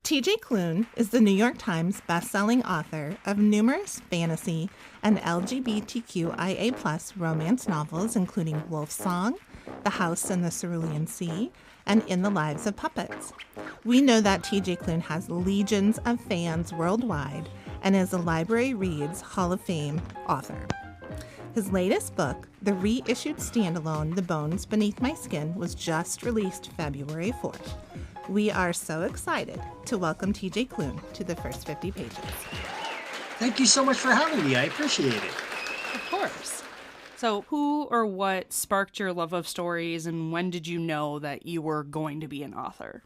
TJ Klune is the New York Times bestselling author of numerous fantasy and LGBTQIA+ romance novels, including Wolf Song, The House in the Cerulean Sea, and In the Lives of Puppets. We know that TJ Klune has legions of fans worldwide and is a Library Reads Hall of Fame author. His latest book, the reissued standalone The Bones Beneath My Skin, was just released February 4th. We are so excited to welcome TJ Klune to the first 50 pages. Thank you so much for having me. I appreciate it. Of course. So who or what sparked your love of stories, and when did you know that you were going to be an author?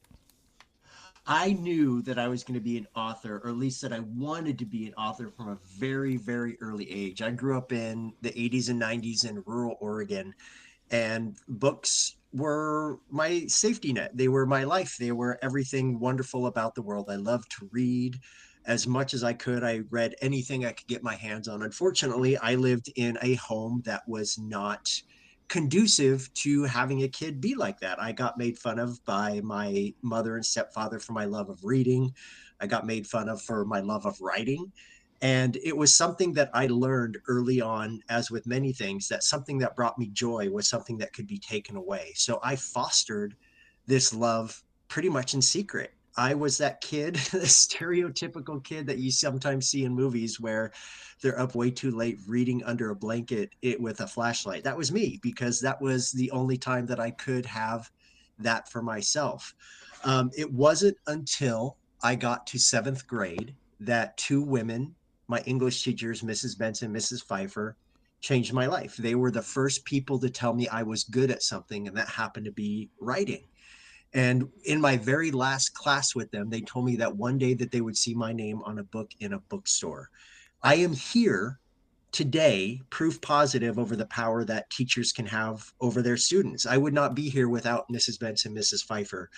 I knew that I was going to be an author, or at least that I wanted to be an author from a very, very early age. I grew up in the 80s and 90s in rural Oregon, and books were my safety net. They were my life. They were everything wonderful about the world. I loved to read as much as I could. I read anything I could get my hands on. Unfortunately, I lived in a home that was not conducive to having a kid be like that. I got made fun of by my mother and stepfather for my love of reading. I got made fun of for my love of writing. And it was something that I learned early on, as with many things, that something that brought me joy was something that could be taken away. So I fostered this love pretty much in secret. I was that kid, the stereotypical kid that you sometimes see in movies where they're up way too late reading under a blanket with a flashlight. That was me, because that was the only time that I could have that for myself. It wasn't until I got to seventh grade that two women, my English teachers, Mrs. Benson, Mrs. Pfeiffer, changed my life. They were the first people to tell me I was good at something, and that happened to be writing. And in my very last class with them, they told me that one day that they would see my name on a book in a bookstore. I am here today, proof positive over the power that teachers can have over their students. I would not be here without Mrs. Benson, Mrs. Pfeiffer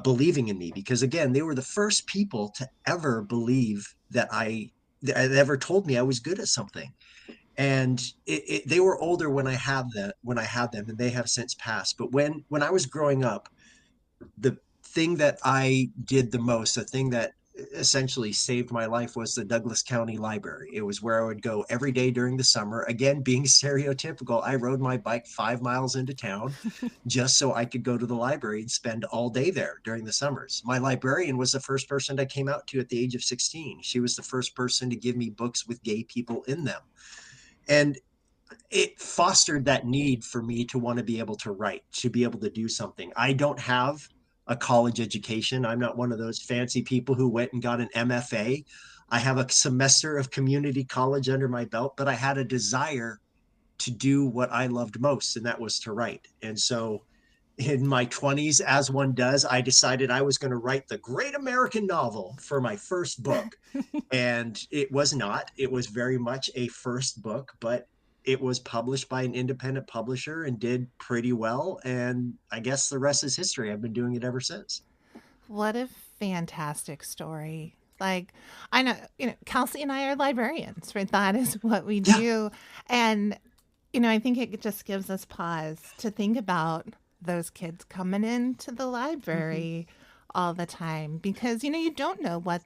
believing in me, because again, they were the first people to ever believe that that ever told me I was good at something. And they were older when I had them, and they have since passed. But when I was growing up, the thing that I did the most, the thing that essentially saved my life, was the Douglas County Library. It was where I would go every day during the summer. Again, being stereotypical, I rode my bike 5 miles into town just so I could go to the library and spend all day there during the summers. My librarian was the first person I came out to at the age of 16. She was the first person to give me books with gay people in them. And it fostered that need for me to want to be able to write, to be able to do something. I don't have a college education. I'm not one of those fancy people who went and got an MFA. I have a semester of community college under my belt, but I had a desire to do what I loved most, and that was to write. And so in my 20s, as one does, I decided I was going to write the great American novel for my first book. And it was not. It was very much a first book, but it was published by an independent publisher and did pretty well. And I guess the rest is history. I've been doing it ever since. What a fantastic story. Like, I know, Kelsey and I are librarians, right? That is what we Yeah. do. And, I think it just gives us pause to think about those kids coming into the library all the time, because, you don't know what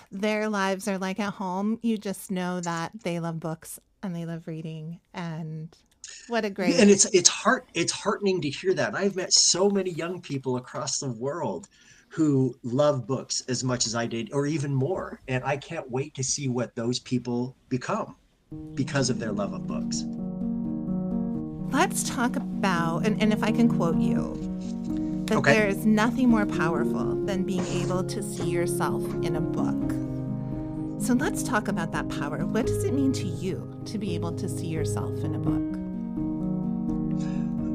their lives are like at home. You just know that they love books and they love reading. And what a great. And it's heartening to hear that. I've met so many young people across the world who love books as much as I did, or even more. And I can't wait to see what those people become because of their love of books. Let's talk about, and if I can quote you, that Okay. there is nothing more powerful than being able to see yourself in a book. So let's talk about that power. What does it mean to you to be able to see yourself in a book?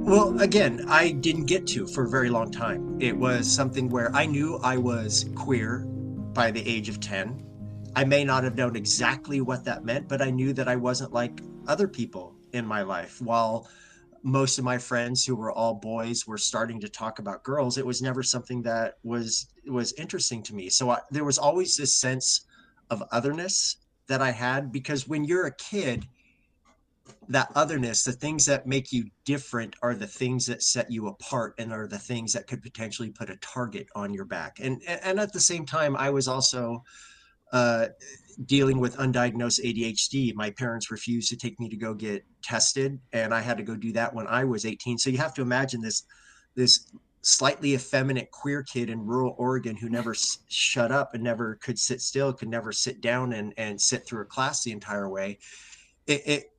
Well, again, I didn't get to for a very long time. It was something where I knew I was queer by the age of 10. I may not have known exactly what that meant, but I knew that I wasn't like other people in my life. While most of my friends who were all boys were starting to talk about girls, it was never something that was interesting to me. So there was always this sense of otherness that I had, because when you're a kid, that otherness, the things that make you different are the things that set you apart and are the things that could potentially put a target on your back. And at the same time, I was also uh, dealing with undiagnosed ADHD. My parents refused to take me to go get tested, and I had to go do that when I was 18. So you have to imagine this slightly effeminate queer kid in rural Oregon who never shut up and never could sit still, could never sit down and sit through a class the entire way. It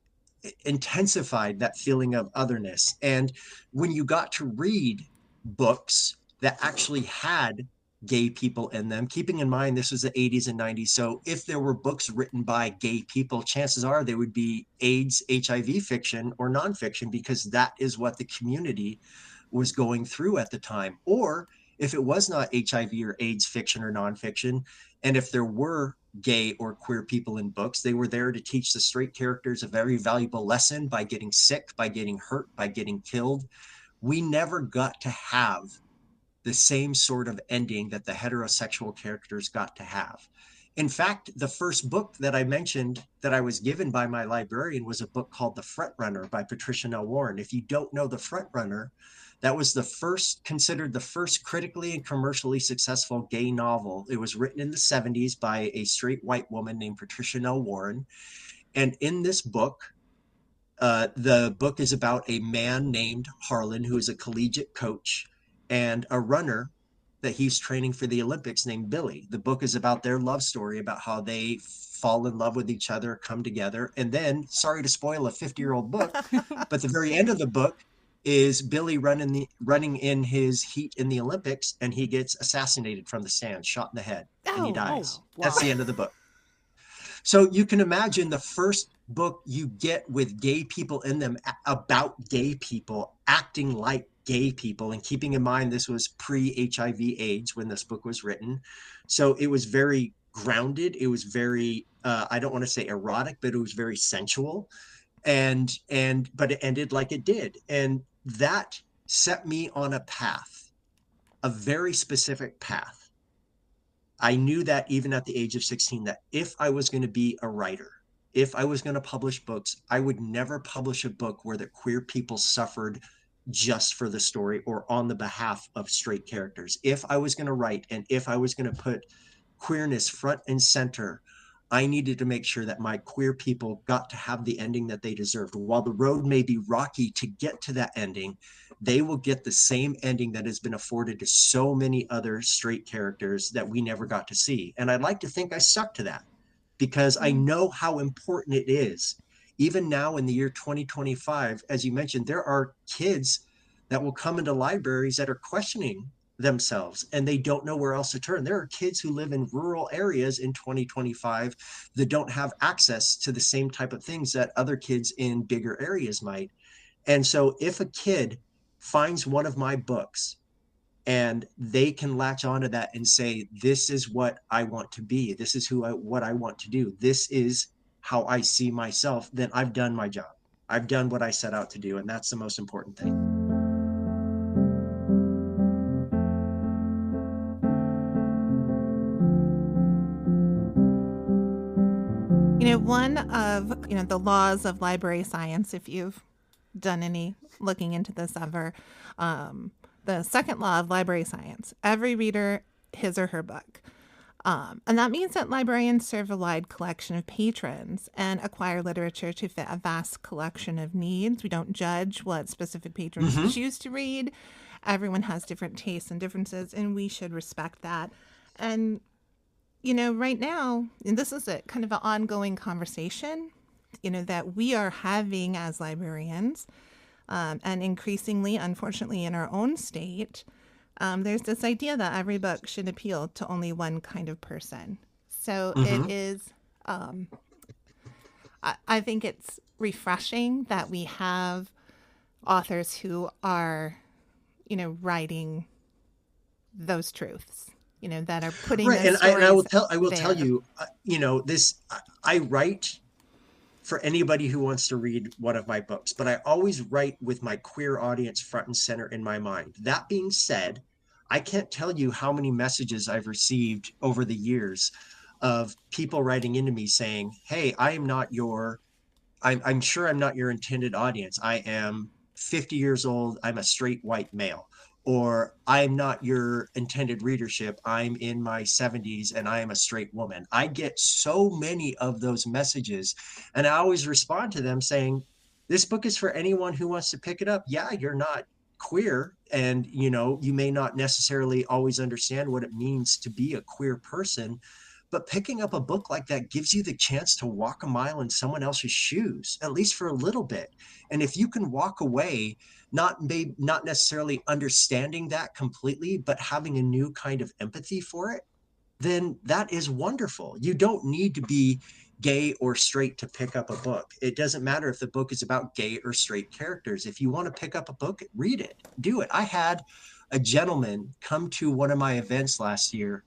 intensified that feeling of otherness. And when you got to read books that actually had gay people in them, keeping in mind this was the 80s and 90s. So if there were books written by gay people, chances are they would be AIDS, HIV fiction or nonfiction, because that is what the community was going through at the time. Or if it was not HIV or AIDS fiction or nonfiction, and if there were gay or queer people in books, they were there to teach the straight characters a very valuable lesson by getting sick, by getting hurt, by getting killed. We never got to have the same sort of ending that the heterosexual characters got to have. In fact, the first book that I mentioned that I was given by my librarian was a book called The Frontrunner by Patricia Nell Warren. If you don't know The Frontrunner, that was considered the first critically and commercially successful gay novel. It was written in the 70s by a straight white woman named Patricia Nell Warren. And in this book, the book is about a man named Harlan, who is a collegiate coach, and a runner that he's training for the Olympics named Billy. The book is about their love story, about how they fall in love with each other, come together. And then, sorry to spoil a 50-year-old book, but the very end of the book is Billy running in his heat in the Olympics, and he gets assassinated from the stand, shot in the head, and he dies. Wow. That's the end of the book. So you can imagine the first book you get with gay people in them, about gay people acting like gay people, and keeping in mind this was pre-HIV AIDS when this book was written. So it was very grounded. It was very, I don't want to say erotic, but it was very sensual. But it ended like it did. And that set me on a path, a very specific path. I knew that even at the age of 16, that if I was going to be a writer, if I was going to publish books, I would never publish a book where the queer people suffered just for the story or on the behalf of straight characters. If I was going to write, and if I was going to put queerness front and center, I needed to make sure that my queer people got to have the ending that they deserved. While the road may be rocky to get to that ending, they will get the same ending that has been afforded to so many other straight characters that we never got to see. And I'd like to think I stuck to that, because I know how important it is. Even now in the year 2025, as you mentioned, there are kids that will come into libraries that are questioning themselves and they don't know where else to turn. There are kids who live in rural areas in 2025 that don't have access to the same type of things that other kids in bigger areas might. And so if a kid finds one of my books and they can latch onto that and say, this is what I want to be, this is what I want to do, this is how I see myself, then I've done my job. I've done what I set out to do. And that's the most important thing. One of, the laws of library science, if you've done any looking into this ever, the second law of library science, every reader, his or her book. And that means that librarians serve a wide collection of patrons and acquire literature to fit a vast collection of needs. We don't judge what specific patrons choose to read. Everyone has different tastes and differences, and we should respect that. And right now, and this is a kind of an ongoing conversation, that we are having as librarians, and increasingly, unfortunately, in our own state, there's this idea that every book should appeal to only one kind of person. So it is, I think it's refreshing that we have authors who are, writing those truths. That are putting right. those And I will there. tell you, I write for anybody who wants to read one of my books, but I always write with my queer audience front and center in my mind. That being said, I can't tell you how many messages I've received over the years of people writing into me saying, hey, I am not your I'm sure I'm not your intended audience. I am 50 years old. I'm a straight white male. Or I'm not your intended readership. I'm in my 70s and I am a straight woman. I get so many of those messages, and I always respond to them saying, this book is for anyone who wants to pick it up. Yeah, you're not queer, and you may not necessarily always understand what it means to be a queer person, but picking up a book like that gives you the chance to walk a mile in someone else's shoes, at least for a little bit. And if you can walk away not necessarily understanding that completely, but having a new kind of empathy for it, then that is wonderful. You don't need to be gay or straight to pick up a book. It doesn't matter if the book is about gay or straight characters. If you want to pick up a book, read it, do it. I had a gentleman come to one of my events last year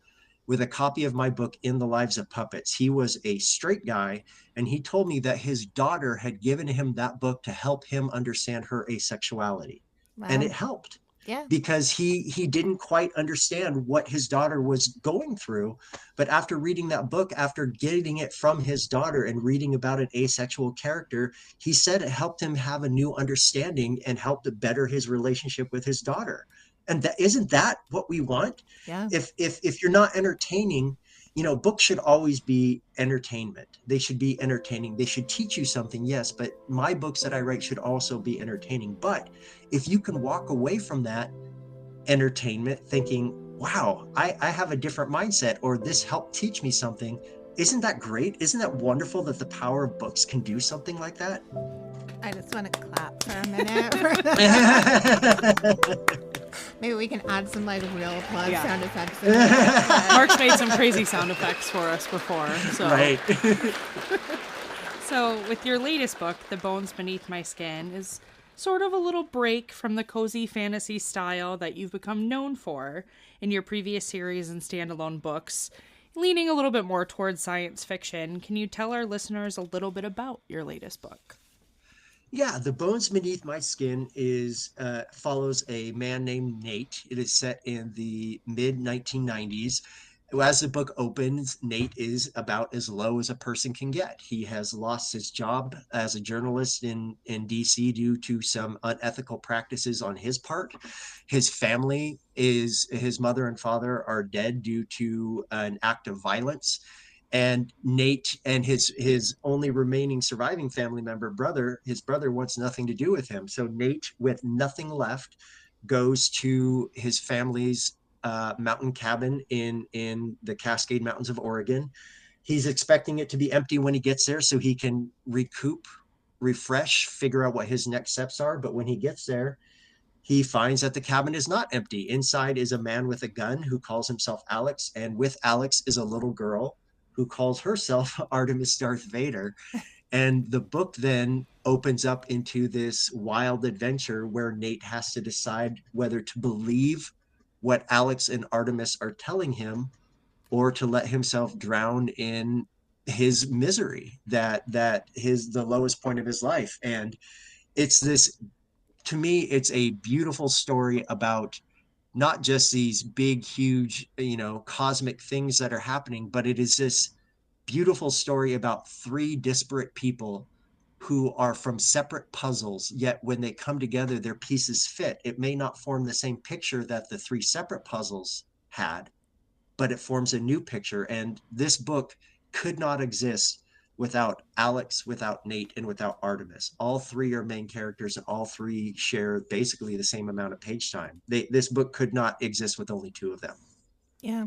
with a copy of my book, In the Lives of Puppets. He was a straight guy, and he told me that his daughter had given him that book to help him understand her asexuality. Wow. And it helped. Yeah. Because he didn't quite understand what his daughter was going through. But after reading that book, after getting it from his daughter and reading about an asexual character, he said it helped him have a new understanding and helped to better his relationship with his daughter. And that isn't that what we want? Yeah. If you're not entertaining, books should always be entertainment. They should be entertaining. They should teach you something, yes, but my books that I write should also be entertaining. But if you can walk away from that entertainment thinking, wow, I have a different mindset, or this helped teach me something, isn't that great? Isn't that wonderful that the power of books can do something like that? I just want to clap for a minute. Maybe we can add some real applause sound effects. Mark's made some crazy sound effects for us before. So. Right. So with your latest book, The Bones Beneath My Skin, is sort of a little break from the cozy fantasy style that you've become known for in your previous series and standalone books, leaning a little bit more towards science fiction. Can you tell our listeners a little bit about your latest book? Yeah, The Bones Beneath My Skin follows a man named Nate. It is set in the mid-1990s. As the book opens, Nate is about as low as a person can get. He has lost his job as a journalist in DC due to some unethical practices on his part. His family his mother and father are dead due to an act of violence. And Nate and his only remaining surviving family member, his brother wants nothing to do with him. So Nate, with nothing left, goes to his family's mountain cabin in the Cascade Mountains of Oregon. He's expecting it to be empty when he gets there so he can recoup, refresh, figure out what his next steps are. But when he gets there, he finds that the cabin is not empty. Inside is a man with a gun who calls himself Alex, and with Alex is a little girl who calls herself Artemis Darth Vader. And the book then opens up into this wild adventure where Nate has to decide whether to believe what Alex and Artemis are telling him or to let himself drown in his misery, that the lowest point of his life. And it's this, to me, it's a beautiful story about not just these big, huge, cosmic things that are happening, but it is this beautiful story about three disparate people who are from separate puzzles, yet when they come together, their pieces fit. It may not form the same picture that the three separate puzzles had, but it forms a new picture. And this book could not exist without Alex, without Nate, and without Artemis. All three are main characters, and all three share basically the same amount of page time. This book could not exist with only two of them. Yeah.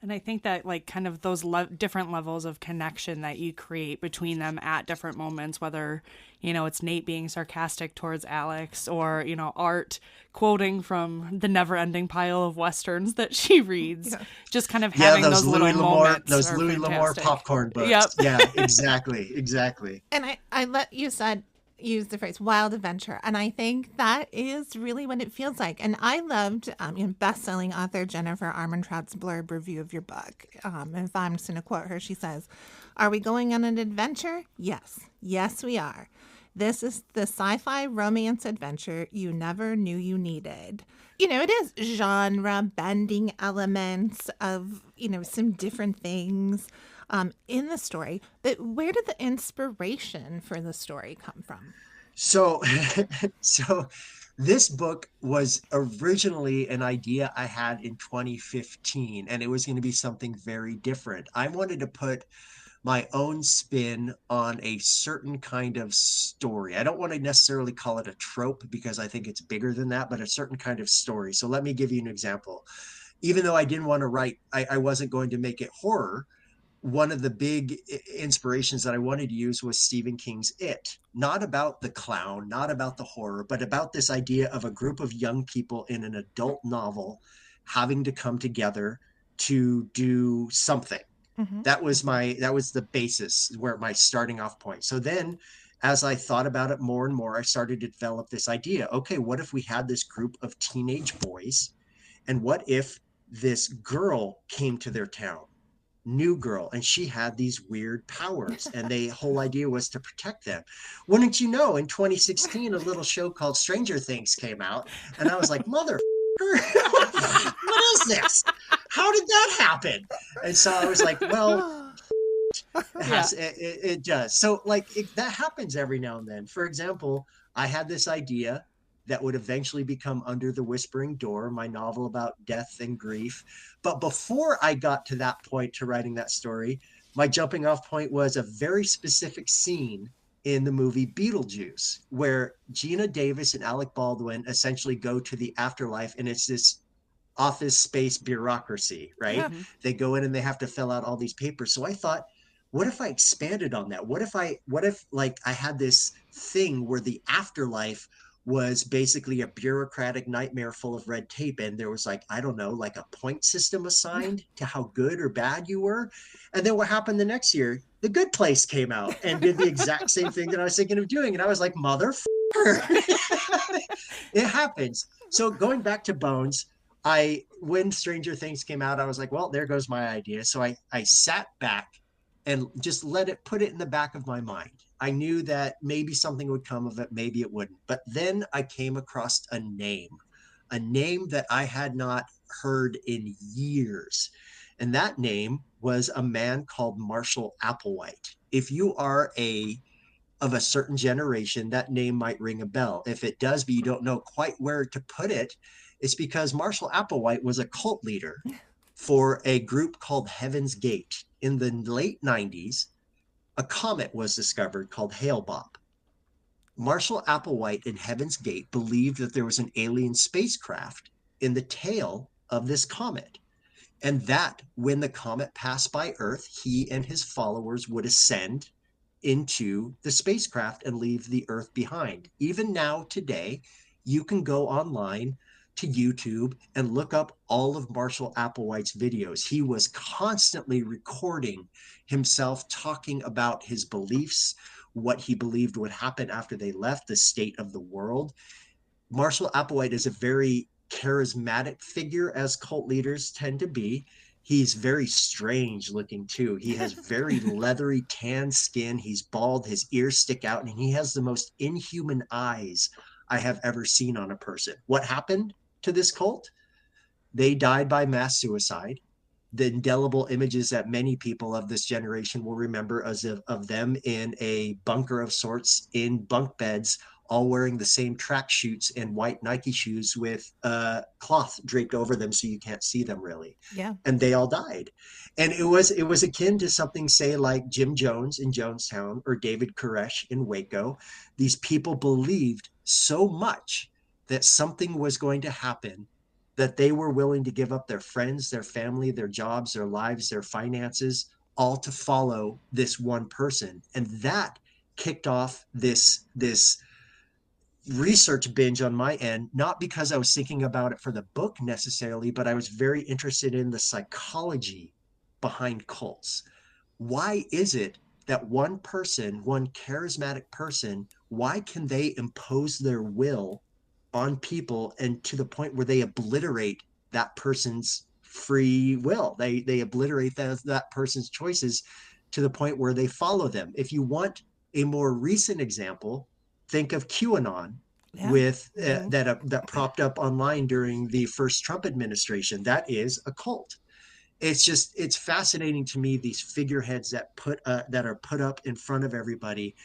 And I think that kind of those different levels of connection that you create between them at different moments, whether, it's Nate being sarcastic towards Alex or, Art quoting from the never ending pile of Westerns that she reads, just kind of having those little moments. Those Louis L'Amour popcorn books. Yep. Yeah, exactly. And I let you use the phrase wild adventure, and I think that is really what it feels like. And I loved best-selling author Jennifer Armentrout's blurb review of your book. If I'm just going to quote her, she says, "Are we going on an adventure? Yes we are. This is the sci-fi romance adventure you never knew you needed. It is genre bending elements of, some different things in the story. But where did the inspiration for the story come from? So, so this book was originally an idea I had in 2015, and it was going to be something very different. I wanted to put my own spin on a certain kind of story. I don't want to necessarily call it a trope because I think it's bigger than that, but a certain kind of story. So let me give you an example. Even though I didn't want to write, I wasn't going to make it horror. One of the big inspirations that I wanted to use was Stephen King's It, not about the clown, not about the horror, but about this idea of a group of young people in an adult novel having to come together to do something. Mm-hmm. That was the basis, where my starting off point. So then as I thought about it more and more, I started to develop this idea. Okay, what if we had this group of teenage boys, and what if this girl came to their town, new girl, and she had these weird powers, and the whole idea was to protect them. Wouldn't you know, in 2016 a little show called Stranger Things came out, and I was like, mother what is this? How did that happen? And so I was like, well, it does. So like that happens every now and then. For example, I had this idea that would eventually become Under the Whispering Door, my novel about death and grief. But before I got to that point to writing that story, my jumping off point was a very specific scene in the movie Beetlejuice, where Gina Davis and Alec Baldwin essentially go to the afterlife, and it's this office space bureaucracy, right? Yeah. They go in and they have to fill out all these papers. So I thought, what if I expanded on that? What if like I had this thing where the afterlife was basically a bureaucratic nightmare full of red tape, and there was like, I don't know, like a point system assigned to how good or bad you were. And then what happened the next year? The Good Place came out and did the exact same thing that I was thinking of doing. And I was like, it happens. So going back to Bones, when Stranger Things came out, I was like, well, there goes my idea. So I sat back and just put it in the back of my mind. I knew that maybe something would come of it, maybe it wouldn't. But then I came across a name that I had not heard in years. And that name was a man called Marshall Applewhite. If you are of a certain generation, that name might ring a bell. If it does, but you don't know quite where to put it, it's because Marshall Applewhite was a cult leader for a group called Heaven's Gate. In the late 90s, a comet was discovered called Hale-Bopp. Marshall Applewhite and Heaven's Gate believed that there was an alien spacecraft in the tail of this comet, and that when the comet passed by Earth, he and his followers would ascend into the spacecraft and leave the Earth behind. Even now, today, you can go online to YouTube and look up all of Marshall Applewhite's videos. He was constantly recording himself talking about his beliefs, what he believed would happen after they left, the state of the world. Marshall Applewhite is a very charismatic figure, as cult leaders tend to be. He's very strange looking too. He has very leathery tan skin. He's bald, his ears stick out, and he has the most inhuman eyes I have ever seen on a person. What happened to this cult? They died by mass suicide. The indelible images that many people of this generation will remember as of them in a bunker of sorts, in bunk beds, all wearing the same track suits and white Nike shoes with cloth draped over them so you can't see them really. Yeah. And they all died. And it was akin to something, say, like Jim Jones in Jonestown or David Koresh in Waco. These people believed so much that something was going to happen that they were willing to give up their friends, their family, their jobs, their lives, their finances, all to follow this one person. And that kicked off this research binge on my end, not because I was thinking about it for the book necessarily, but I was very interested in the psychology behind cults. Why is it that one person, one charismatic person, why can they impose their will on people, and to the point where they obliterate that person's free will? They obliterate that person's choices to the point where they follow them. If you want a more recent example, think of QAnon Yeah. with that propped up online during the first Trump administration. That is a cult. It's fascinating to me, these figureheads that are put up in front of everybody,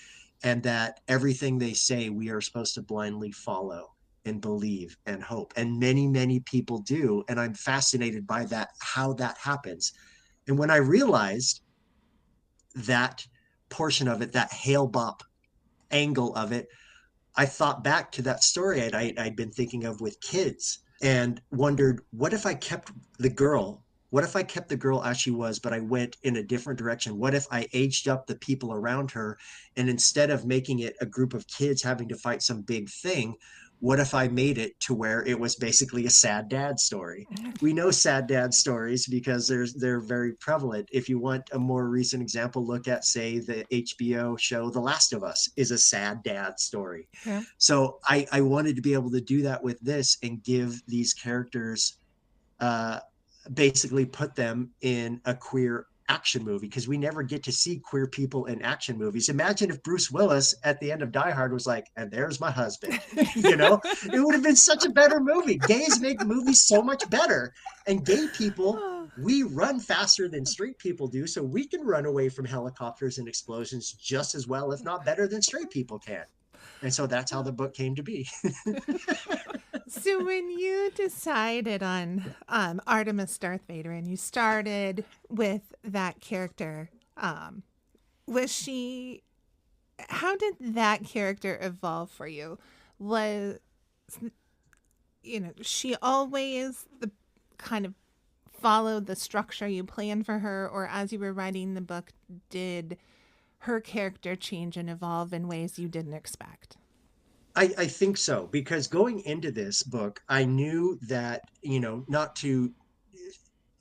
and that everything they say we are supposed to blindly follow and believe and hope, and many people do. And I'm fascinated by that, how that happens. And when I realized that portion of it, that Hale Bop angle of it, I thought back to that story I'd been thinking of with kids, and wondered, what if I kept the girl? What if I kept the girl as she was, but I went in a different direction? What if I aged up the people around her, and instead of making it a group of kids having to fight some big thing, what if I made it to where it was basically a sad dad story? We know sad dad stories because they're very prevalent. If you want a more recent example, look at, say, the HBO show The Last of Us is a sad dad story. Yeah. So I wanted to be able to do that with this and give these characters, basically put them in a queer action movie, because we never get to see queer people in action movies. Imagine if Bruce Willis at the end of Die Hard was like, and there's my husband. It would have been such a better movie. Gays make movies so much better. And gay people, we run faster than straight people do, so we can run away from helicopters and explosions just as well, if not better, than straight people can. And so that's how the book came to be. So when you decided on Artemis Darth Vader, and you started with that character, how did that character evolve for you? Was, she always the kind of followed the structure you planned for her, or as you were writing the book, did her character change and evolve in ways you didn't expect? I think so, because going into this book, I knew that,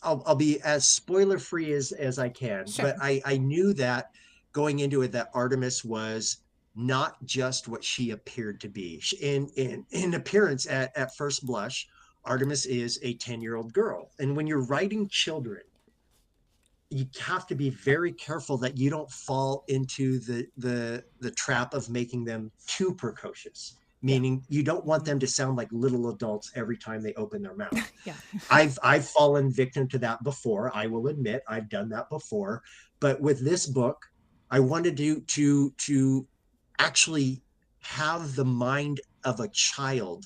I'll be as spoiler free as I can, Sure. but I knew that going into it, that Artemis was not just what she appeared to be. In appearance, at first blush, Artemis is a 10-year-old girl. And when you're writing children, you have to be very careful that you don't fall into the trap of making them too precocious, meaning you don't want them to sound like little adults every time they open their mouth. Yeah. I've fallen victim to that before. I will admit I've done that before. But with this book, I wanted to actually have the mind of a child,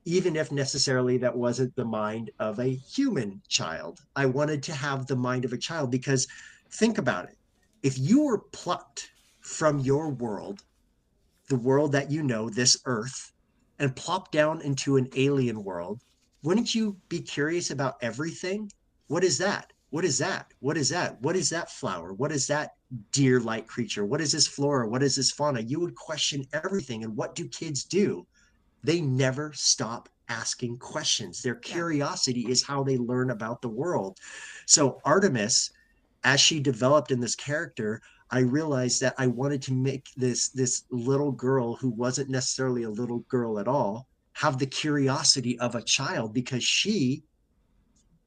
even if necessarily that wasn't the mind of a human child. I wanted to have the mind of a child, because think about it. If you were plucked from your world, the world that you know, this earth, and plopped down into an alien world, wouldn't you be curious about everything? What is that? What is that? What is that? What is that flower? What is that deer-like creature? What is this flora? What is this fauna? You would question everything. And what do kids do? They never stop asking questions. Their curiosity is how they learn about the world. So Artemis, as she developed in this character, I realized that I wanted to make this little girl, who wasn't necessarily a little girl at all, have the curiosity of a child, because she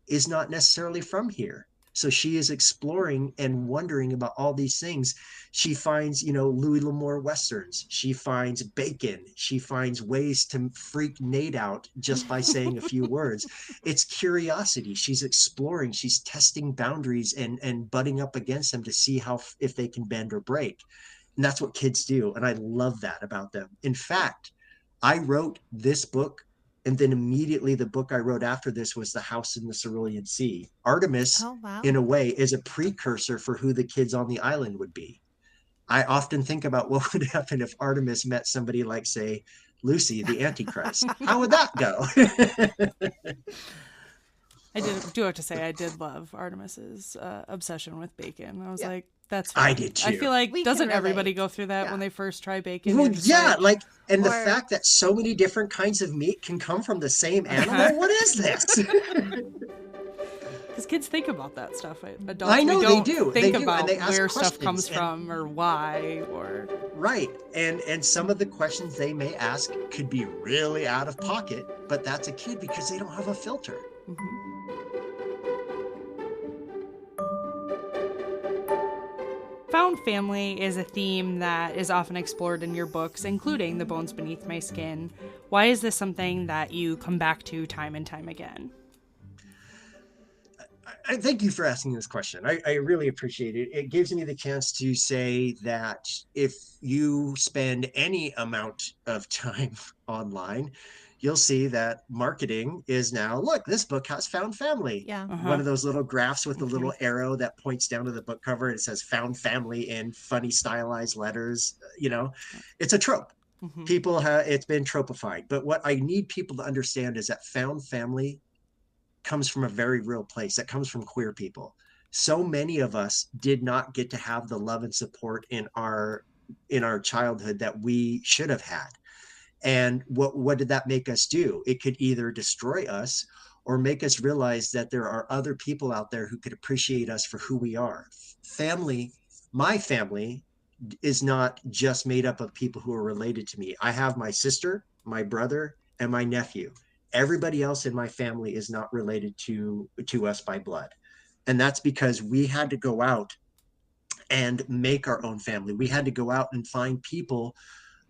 is not necessarily from here. So she is exploring and wondering about all these things. She finds, Louis L'Amour Westerns. She finds bacon. She finds ways to freak Nate out just by saying a few words. It's curiosity. She's exploring. She's testing boundaries and butting up against them to see if they can bend or break. And that's what kids do. And I love that about them. In fact, I wrote this book, and then immediately the book I wrote after this was The House in the Cerulean Sea. Artemis, in a way, is a precursor for who the kids on the island would be. I often think about what would happen if Artemis met somebody like, say, Lucy, the Antichrist. How would that go? I do have to say, I did love Artemis's obsession with bacon. I was like, that's fine. I did too. I feel like, doesn't everybody go through that when they first try bacon? Well, yeah, and the fact that so many different kinds of meat can come from the same animal. What is this? Because kids think about that stuff. Adults, I know, we don't they do. think They do, about and they ask where stuff questions, comes from or why or right. And some of the questions they may ask could be really out of pocket, but that's a kid because they don't have a filter. found family is a theme that is often explored in your books, including The Bones Beneath My Skin. Why is this something that you come back to time and time again? I thank you for asking this question. I really appreciate it. It gives me the chance to say that if you spend any amount of time online, you'll see that marketing is now, look, this book has found family. Yeah. One of those little graphs with the little arrow that points down to the book cover. It says found family in funny stylized letters. It's a trope. People have, it's been tropified. But what I need people to understand is that found family comes from a very real place. That comes from queer people. So many of us did not get to have the love and support in our childhood that we should have had. And what did that make us do? It could either destroy us or make us realize that there are other people out there who could appreciate us for who we are. Family, my family is not just made up of people who are related to me. I have my sister, my brother, and my nephew. Everybody else in my family is not related to us by blood. And that's because we had to go out and make our own family. We had to go out and find people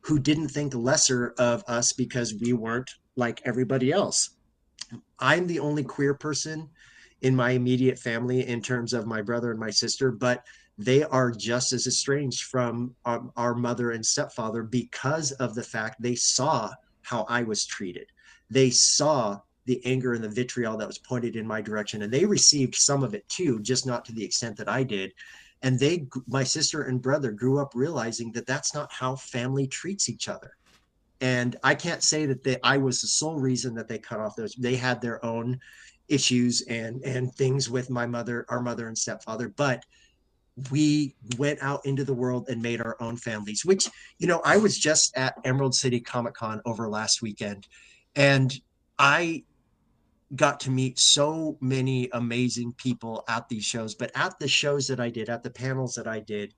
who didn't think lesser of us because we weren't like everybody else. I'm the only queer person in my immediate family in terms of my brother and my sister, but they are just as estranged from our mother and stepfather because of the fact they saw how I was treated. They saw the anger and the vitriol that was pointed in my direction, and they received some of it too, just not to the extent that I did. And my sister and brother grew up realizing that that's not how family treats each other. And I can't say that I was the sole reason that they cut off those. They had their own issues and things with our mother and stepfather, but we went out into the world and made our own families, which, I was just at Emerald City Comic Con over last weekend, and I got to meet so many amazing people at these shows. But at the shows that I did, at the panels that I did,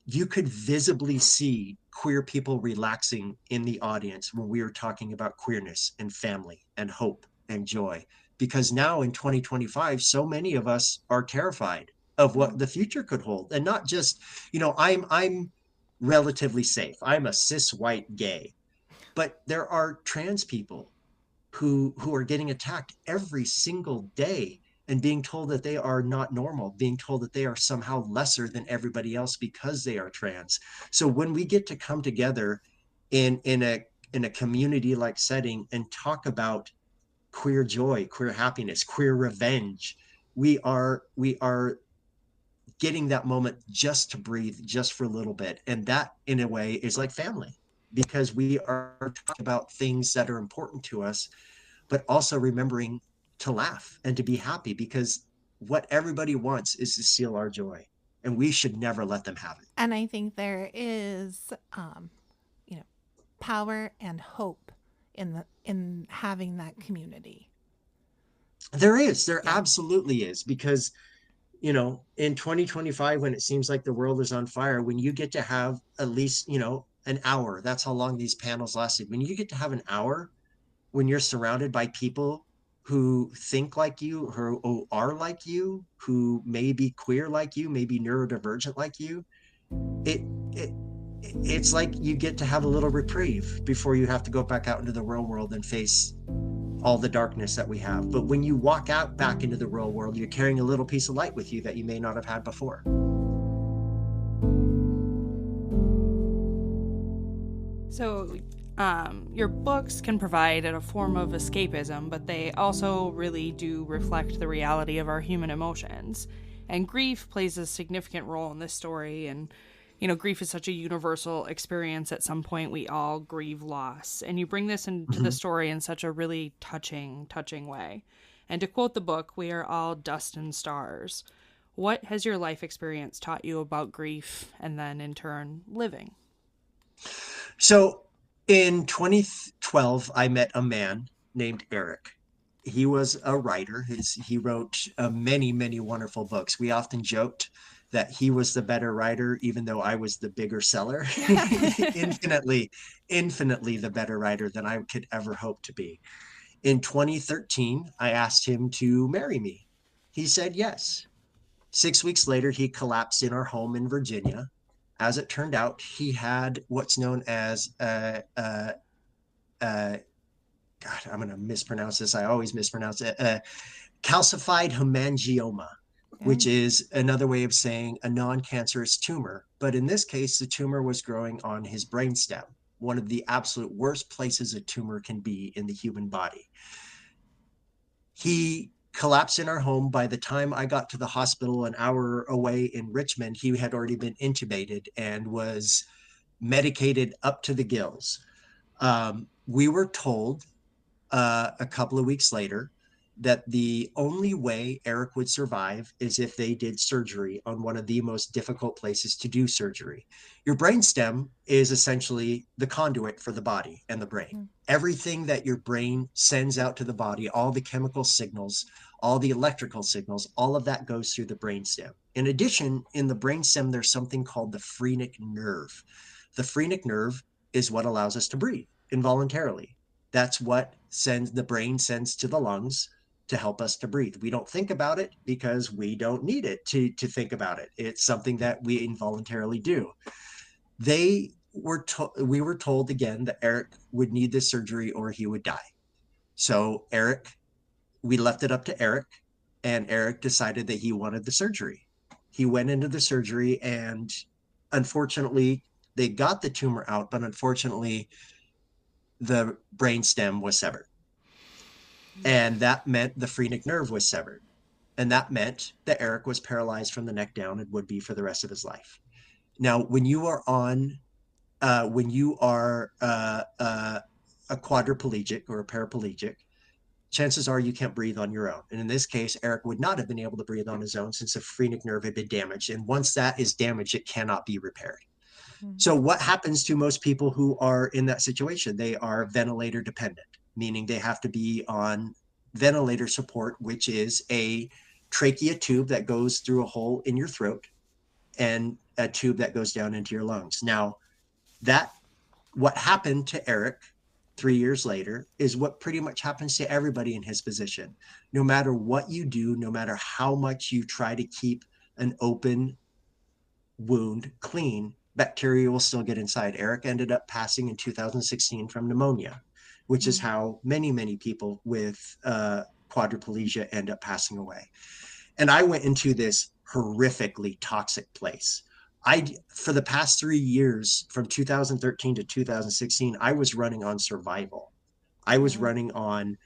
you could visibly see queer people relaxing in the audience when we were talking about queerness and family and hope and joy. Because now in 2025, so many of us are terrified of what the future could hold. And not just, I'm relatively safe. I'm a cis white gay, but there are trans people who are getting attacked every single day and being told that they are not normal, being told that they are somehow lesser than everybody else because they are trans. So when we get to come together in a community like setting and talk about queer joy, queer happiness, queer revenge, we are getting that moment just to breathe, just for a little bit. And that in a way is like family, because we are talking about things that are important to us, but also remembering to laugh and to be happy, because what everybody wants is to steal our joy, and we should never let them have it. And I think there is, power and hope in having that community. There absolutely is, because, in 2025, when it seems like the world is on fire, when you get to have at least, an hour, that's how long these panels lasted. When you get to have an hour, when you're surrounded by people who think like you, who are like you, who may be queer like you, maybe neurodivergent like you, it's like you get to have a little reprieve before you have to go back out into the real world and face all the darkness that we have. But when you walk out back into the real world, you're carrying a little piece of light with you that you may not have had before. So your books can provide a form of escapism, but they also really do reflect the reality of our human emotions. And grief plays a significant role in this story. And, grief is such a universal experience. At some point, we all grieve loss. And you bring this into the story in such a really touching way. And to quote the book, we are all dust and stars. What has your life experience taught you about grief and then, in turn, living? So in 2012, I met a man named Eric. He was a writer. He wrote many, many wonderful books. We often joked that he was the better writer, even though I was the bigger seller. infinitely the better writer than I could ever hope to be. In 2013, I asked him to marry me. He said yes. 6 weeks later, he collapsed in our home in Virginia. As it turned out, he had what's known as God, I'm going to mispronounce this. I always mispronounce it. Calcified hemangioma, which is another way of saying a non-cancerous tumor. But in this case, the tumor was growing on his brainstem, one of the absolute worst places a tumor can be in the human body. He collapsed in our home. By the time I got to the hospital an hour away in Richmond, he had already been intubated and was medicated up to the gills. We were told a couple of weeks later that the only way Eric would survive is if they did surgery on one of the most difficult places to do surgery. Your brainstem is essentially the conduit for the body and the brain. Mm-hmm. Everything that your brain sends out to the body, all the chemical signals, all the electrical signals, all of that goes through the brainstem. In addition, in the brainstem, there's something called the phrenic nerve. The phrenic nerve is what allows us to breathe involuntarily. That's what the brain sends to the lungs to help us to breathe. We don't think about it because we don't need it to think about it. It's something that we involuntarily do. We were told again that Eric would need this surgery or he would die. So we left it up to Eric, and Eric decided that he wanted the surgery. He went into the surgery, and unfortunately, they got the tumor out, but unfortunately, the brainstem was severed. And that meant the phrenic nerve was severed. And that meant that Eric was paralyzed from the neck down and would be for the rest of his life. Now, when you are a quadriplegic or a paraplegic, chances are you can't breathe on your own. And in this case, Eric would not have been able to breathe on his own since the phrenic nerve had been damaged. And once that is damaged, it cannot be repaired. So what happens to most people who are in that situation? They are ventilator dependent, meaning they have to be on ventilator support, which is a trachea tube that goes through a hole in your throat and a tube that goes down into your lungs. Now, what happened to Eric 3 years later is what pretty much happens to everybody in his position. No matter what you do, no matter how much you try to keep an open wound clean, bacteria will still get inside. Eric ended up passing in 2016 from pneumonia, which is how many, many people with quadriplegia end up passing away. And I went into this horrifically toxic place. For the past 3 years, from 2013 to 2016, I was running on survival. I was running on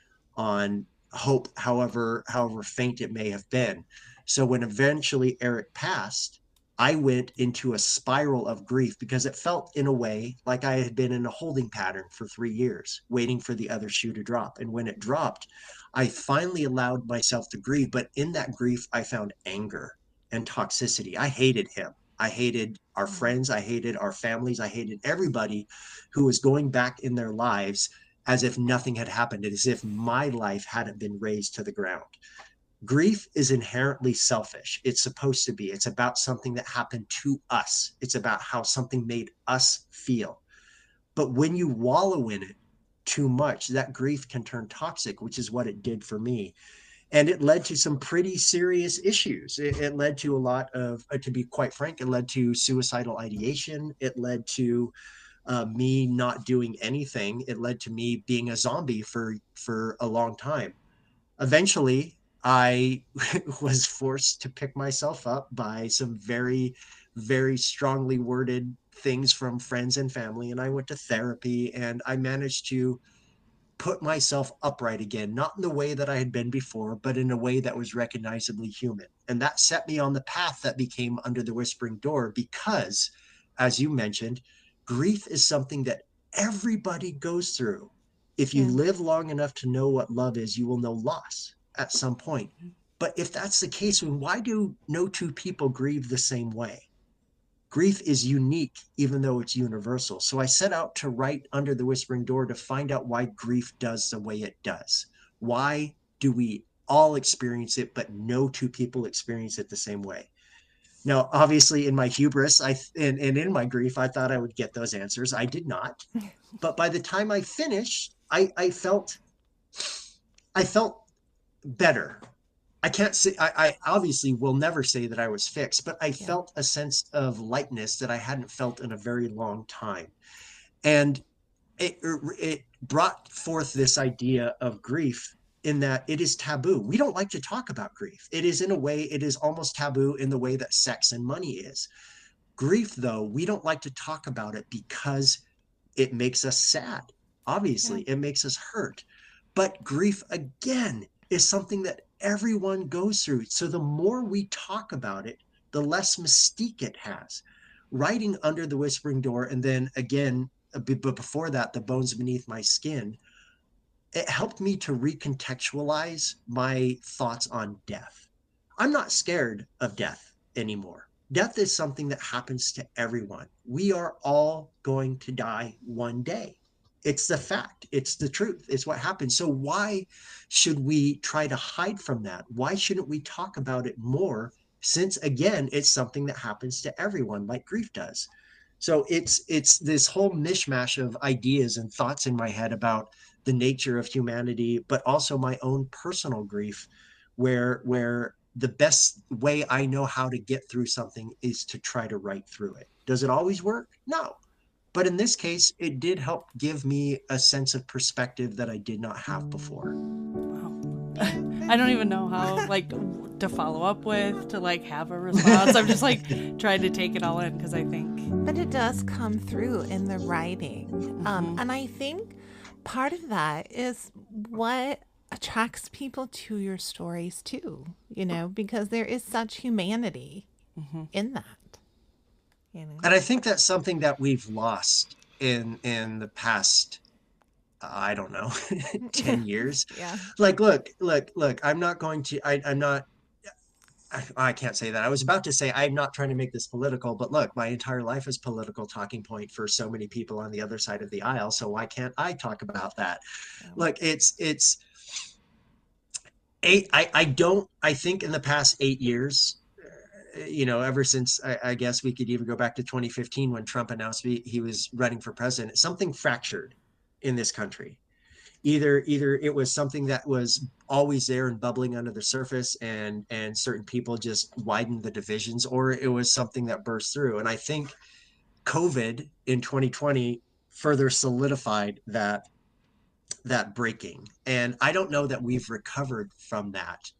hope, however faint it may have been. So when eventually Eric passed, I went into a spiral of grief because it felt in a way like I had been in a holding pattern for 3 years, waiting for the other shoe to drop. And when it dropped, I finally allowed myself to grieve. But in that grief, I found anger and toxicity. I hated him. I hated our friends. I hated our families. I hated everybody who was going back in their lives as if nothing had happened, as if my life hadn't been razed to the ground. Grief is inherently selfish. It's supposed to be. It's about something that happened to us. It's about how something made us feel. But when you wallow in it too much, that grief can turn toxic, which is what it did for me. And it led to some pretty serious issues. It led to a lot of, to be quite frank, it led to suicidal ideation. It led to me not doing anything. It led to me being a zombie for a long time. Eventually, I was forced to pick myself up by some very, very strongly worded things from friends and family. And I went to therapy, and I managed to put myself upright again, not in the way that I had been before, but in a way that was recognizably human. And that set me on the path that became Under the Whispering Door, because, as you mentioned, grief is something that everybody goes through. If you live long enough to know what love is, you will know loss at some point. But if that's the case, then why do no two people grieve the same way? Grief is unique, even though it's universal. So I set out to write Under the Whispering Door to find out why grief does the way it does. Why do we all experience it, but no two people experience it the same way? Now, obviously, in my hubris and in my grief, I thought I would get those answers. I did not. But by the time I finished, I felt better. I can't say, I obviously will never say that I was fixed, but I Yeah. felt a sense of lightness that I hadn't felt in a very long time. And it brought forth this idea of grief in that it is taboo. We don't like to talk about grief. It is, in a way, it is almost taboo in the way that sex and money is. Grief, though, we don't like to talk about it because it makes us sad. Yeah. Obviously, it makes us hurt. But grief, again, is something that everyone goes through. So the more we talk about it, the less mystique it has. Writing Under the Whispering Door, and then again, but before that, The Bones Beneath My Skin, it helped me to recontextualize my thoughts on death. I'm not scared of death anymore. Death is something that happens to everyone. We are all going to die one day. It's the fact, it's the truth, it's what happens. So, why should we try to hide from that? Why shouldn't we talk about it more? Since, again, it's something that happens to everyone, like grief does. So it's this whole mishmash of ideas and thoughts in my head about the nature of humanity, but also my own personal grief, where the best way I know how to get through something is to try to write through it. Does it always work? No. But in this case, it did help give me a sense of perspective that I did not have before. Wow. I don't even know how to follow up with, to have a response. I'm just trying to take it all in because I think. But it does come through in the writing. And I think part of that is what attracts people to your stories too, because there is such humanity in that. And I think that's something that we've lost in the past, I don't know, 10 years. Yeah. Look, I'm not going to, I'm not, I can't say that. I was about to say, I'm not trying to make this political, but look, my entire life is political talking point for so many people on the other side of the aisle. So why can't I talk about that? Yeah. Look, I think in the past 8 years, ever since I guess we could even go back to 2015 when Trump announced he was running for president, something fractured in this country. Either it was something that was always there and bubbling under the surface, and certain people just widened the divisions, or it was something that burst through. And I think COVID in 2020 further solidified that breaking. And I don't know that we've recovered from that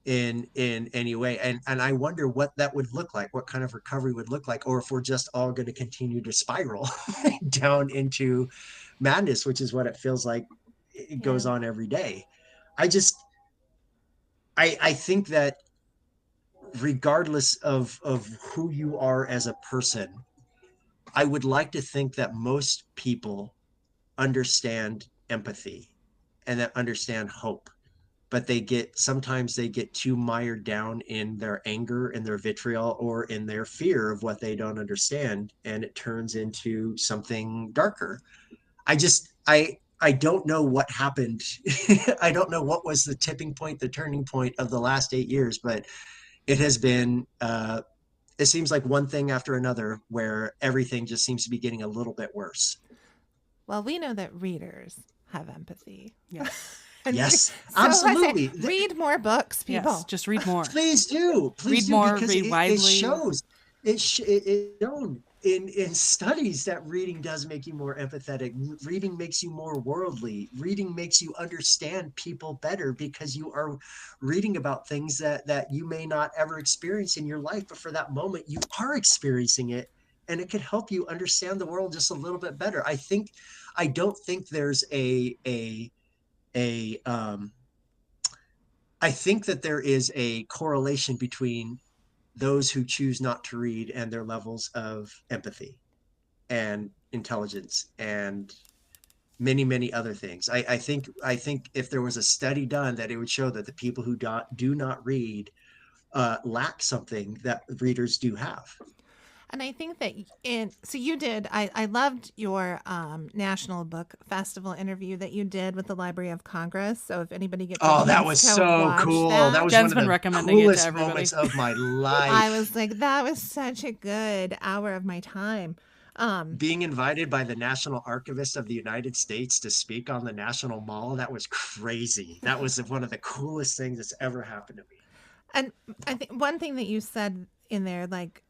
in any way, and I wonder what that would look like, what kind of recovery would look like, or if we're just all going to continue to spiral down into madness, which is what it feels like it goes on every day. I think that regardless of who you are as a person, I would like to think that most people understand empathy and that understand hope, but sometimes they get too mired down in their anger and their vitriol or in their fear of what they don't understand, and it turns into something darker. I don't know what happened. I don't know what was the tipping point, the turning point of the last 8 years, but it has been it seems like one thing after another where everything just seems to be getting a little bit worse. Well, we know that readers have empathy. Yes. Yes, absolutely. Read more books, people. Yes, just read more. Please do. Read more, because read widely. It shows. It's shown in studies that reading does make you more empathetic. Reading makes you more worldly. Reading makes you understand people better because you are reading about things that you may not ever experience in your life, but for that moment you are experiencing it, and it can help you understand the world just a little bit better. I don't think there's I think that there is a correlation between those who choose not to read and their levels of empathy and intelligence and many, many other things. I think if there was a study done, that it would show that the people who do not read lack something that readers do have. And I think that so you did, I loved your National Book Festival interview that you did with the Library of Congress. So if anybody gets that was so cool. That was Jen's one of been the recommending it coolest to everybody. moments of my life. I was like, that was such a good hour of my time. Being invited by the National Archivist of the United States to speak on the National Mall, that was crazy. That was one of the coolest things that's ever happened to me. And I think one thing that you said in there, like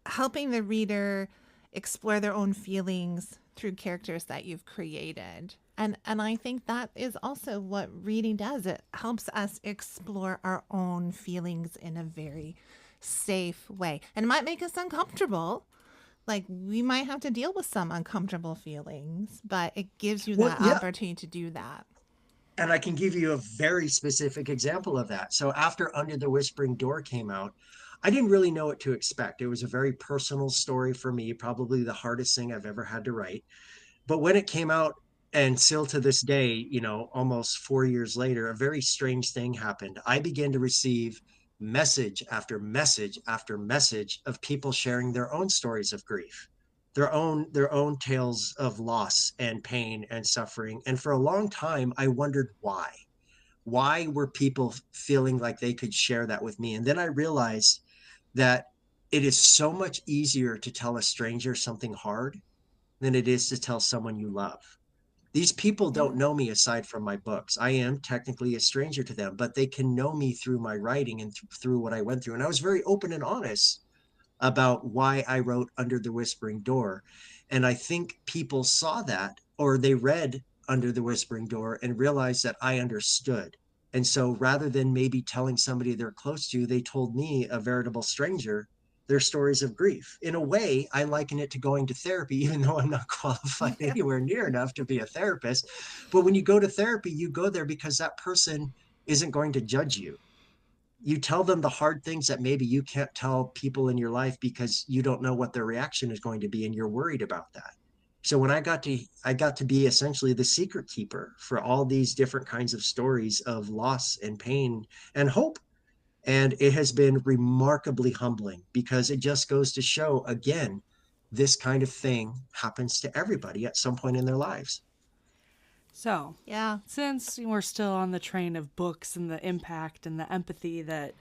helping the reader explore their own feelings through characters that you've created. And I think that is also what reading does. It helps us explore our own feelings in a very safe way. And it might make us uncomfortable. Like we might have to deal with some uncomfortable feelings, but it gives you that opportunity to do that. And I can give you a very specific example of that. So after Under the Whispering Door came out, I didn't really know what to expect. It was a very personal story for me, probably the hardest thing I've ever had to write. But when it came out, and still to this day, you know, almost 4 years later, a very strange thing happened. I began to receive message after message after message of people sharing their own stories of grief, their own tales of loss and pain and suffering. And for a long time, I wondered why. Why were people feeling like they could share that with me? And then I realized that it is so much easier to tell a stranger something hard than it is to tell someone you love. These people don't know me aside from my books. I am technically a stranger to them, but they can know me through my writing and through what I went through. And I was very open and honest about why I wrote Under the Whispering Door. And I think people saw that, or they read Under the Whispering Door and realized that I understood. And so rather than maybe telling somebody they're close to, they told me, a veritable stranger, their stories of grief. In a way, I liken it to going to therapy, even though I'm not qualified anywhere near enough to be a therapist. But when you go to therapy, you go there because that person isn't going to judge you. You tell them the hard things that maybe you can't tell people in your life because you don't know what their reaction is going to be and you're worried about that. So when I got to be essentially the secret keeper for all these different kinds of stories of loss and pain and hope. And it has been remarkably humbling because it just goes to show, again, this kind of thing happens to everybody at some point in their lives. So, Yeah. since we're still on the train of books and the impact and the empathy that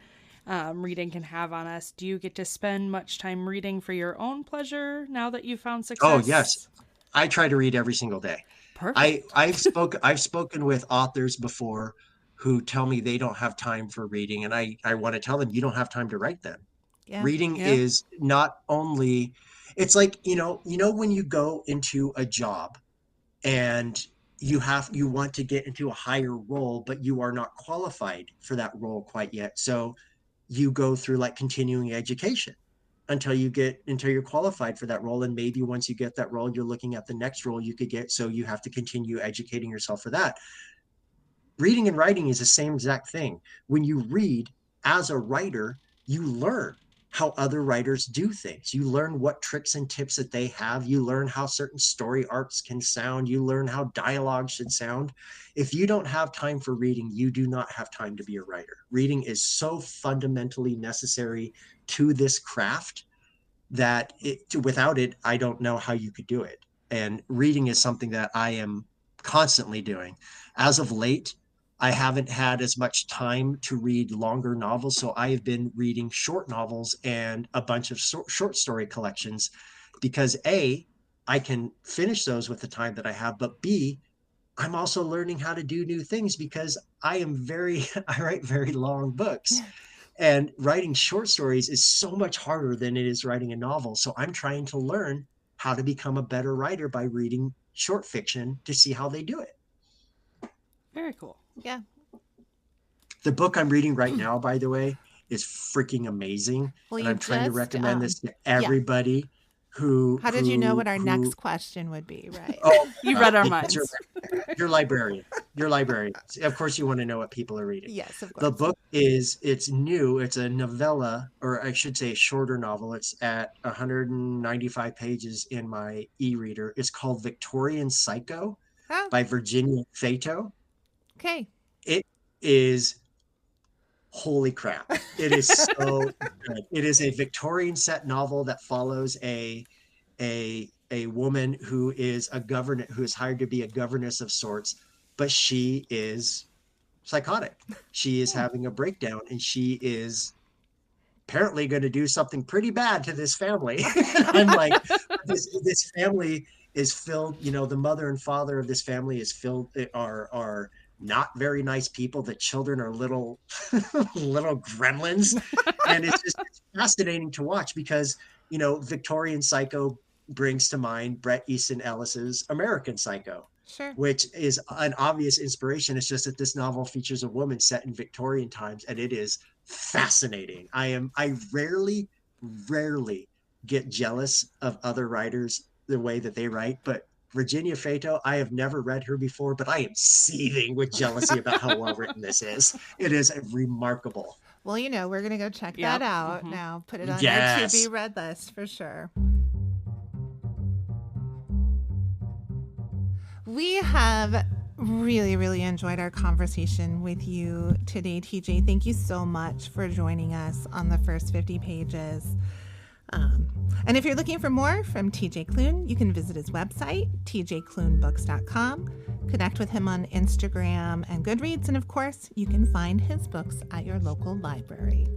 reading can have on us, do you get to spend much time reading for your own pleasure now that you've found success? Oh, yes. I try to read every single day. Perfect. I've spoken with authors before who tell me they don't have time for reading. And I want to tell them, you don't have time to write them. Yeah. Reading is not only, it's like, when you go into a job and you want to get into a higher role, but you are not qualified for that role quite yet. So you go through like continuing education until you're qualified for that role. And maybe once you get that role, you're looking at the next role you could get. So you have to continue educating yourself for that. Reading and writing is the same exact thing. When you read as a writer, you learn how other writers do things. You learn what tricks and tips that they have. You learn how certain story arcs can sound. You learn how dialogue should sound. If you don't have time for reading, you do not have time to be a writer. Reading is so fundamentally necessary to this craft that without it, I don't know how you could do it. And reading is something that I am constantly doing. As of late, I haven't had as much time to read longer novels. So I have been reading short novels and a bunch of short story collections because A, I can finish those with the time that I have, but B, I'm also learning how to do new things because I write very long books. And writing short stories is so much harder than it is writing a novel. So I'm trying to learn how to become a better writer by reading short fiction to see how they do it. Very cool. Yeah. The book I'm reading right now, by the way, is freaking amazing. Well, and I'm trying to recommend this to everybody How did you know what our next question would be, right? Oh, You read our minds. You're librarian. You're librarian. Of course you want to know what people are reading. Yes, of course. The book it's new. It's a novella, or I should say a shorter novel. It's at 195 pages in my e-reader. It's called Victorian Psycho by Virginia Fato. Okay. It is, holy crap. It is so good. It is a Victorian set novel that follows a woman who is who is hired to be a governess of sorts, but she is psychotic. She is having a breakdown and she is apparently going to do something pretty bad to this family. I'm like, this family is filled, the mother and father of this family is filled, are not very nice people. The children are little little gremlins. And it's fascinating to watch because, Victorian Psycho brings to mind Bret Easton Ellis's American Psycho. Sure. Which is an obvious inspiration. It's just that this novel features a woman set in Victorian times, and it is fascinating. I rarely get jealous of other writers the way that they write, but Virginia Fato, I have never read her before, but I am seething with jealousy about how well written this is. It is remarkable. Well, we're going to go check that out now. Put it on Yes. our to-be-read list for sure. We have really, really enjoyed our conversation with you today, TJ. Thank you so much for joining us on the first 50 pages. And if you're looking for more from TJ Klune, you can visit his website, tjklunebooks.com, connect with him on Instagram and Goodreads, and of course, you can find his books at your local library.